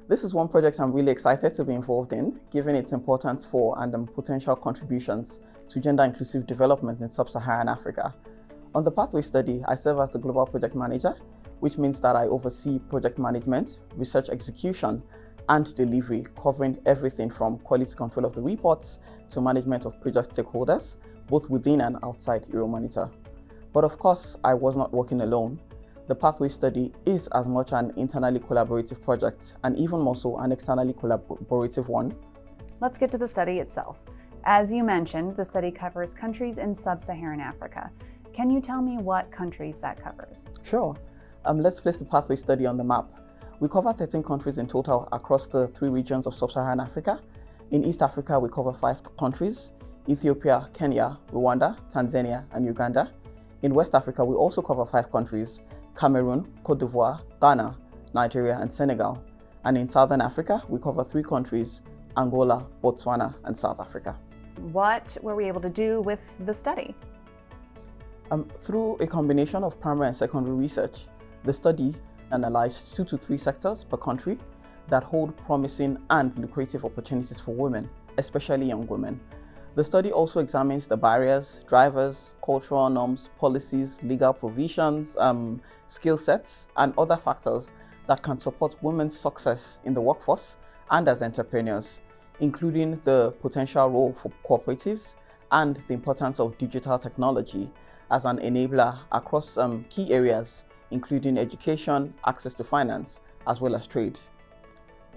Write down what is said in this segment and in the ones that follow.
This is one project I'm really excited to be involved in, given its importance for and potential contributions to gender-inclusive development in Sub-Saharan Africa. On the Pathway study, I serve as the Global Project Manager, which means that I oversee project management, research execution, and delivery, covering everything from quality control of the reports to management of project stakeholders, both within and outside Euromonitor. But of course, I was not working alone. The Pathway study is as much an internally collaborative project and even more so an externally collaborative one. Let's get to the study itself. As you mentioned, the study covers countries in Sub-Saharan Africa. Can you tell me what countries that covers? Sure. Let's place the Pathway study on the map. We cover 13 countries in total across the 3 regions of Sub-Saharan Africa. In East Africa, we cover 5 countries: Ethiopia, Kenya, Rwanda, Tanzania, and Uganda. In West Africa, we also cover 5 countries: Cameroon, Cote d'Ivoire, Ghana, Nigeria, and Senegal. And in Southern Africa, we cover 3 countries: Angola, Botswana, and South Africa. What were we able to do with the study? Through a combination of primary and secondary research, the study analyzed 2 to 3 sectors per country that hold promising and lucrative opportunities for women, especially young women. The study also examines the barriers, drivers, cultural norms, policies, legal provisions, skill sets, and other factors that can support women's success in the workforce and as entrepreneurs, including the potential role for cooperatives and the importance of digital technology as an enabler across key areas, including education, access to finance, as well as trade.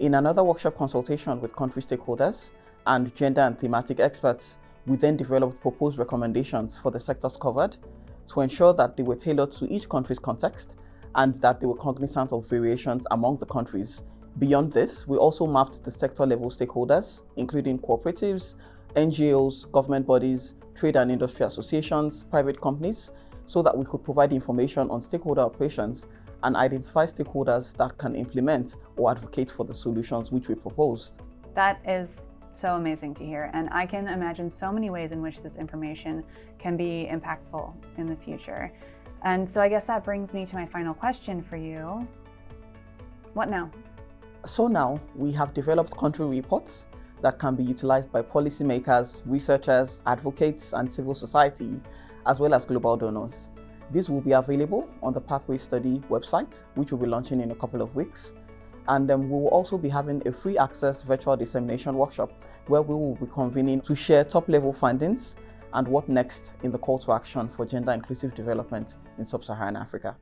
In another workshop consultation with country stakeholders and gender and thematic experts, we then developed proposed recommendations for the sectors covered to ensure that they were tailored to each country's context and that they were cognizant of variations among the countries. Beyond this, we also mapped the sector-level stakeholders, including cooperatives, NGOs, government bodies, trade and industry associations, private companies, so that we could provide information on stakeholder operations and identify stakeholders that can implement or advocate for the solutions which we proposed. That is so amazing to hear, and I can imagine so many ways in which this information can be impactful in the future. And so I guess that brings me to my final question for you. What now? So now we have developed country reports that can be utilized by policymakers, researchers, advocates, and civil society, as well as global donors. These will be available on the Pathway Study website, which will be launching in a couple of weeks. And we will also be having a free access virtual dissemination workshop where we will be convening to share top-level findings and what next in the call to action for gender inclusive development in Sub-Saharan Africa.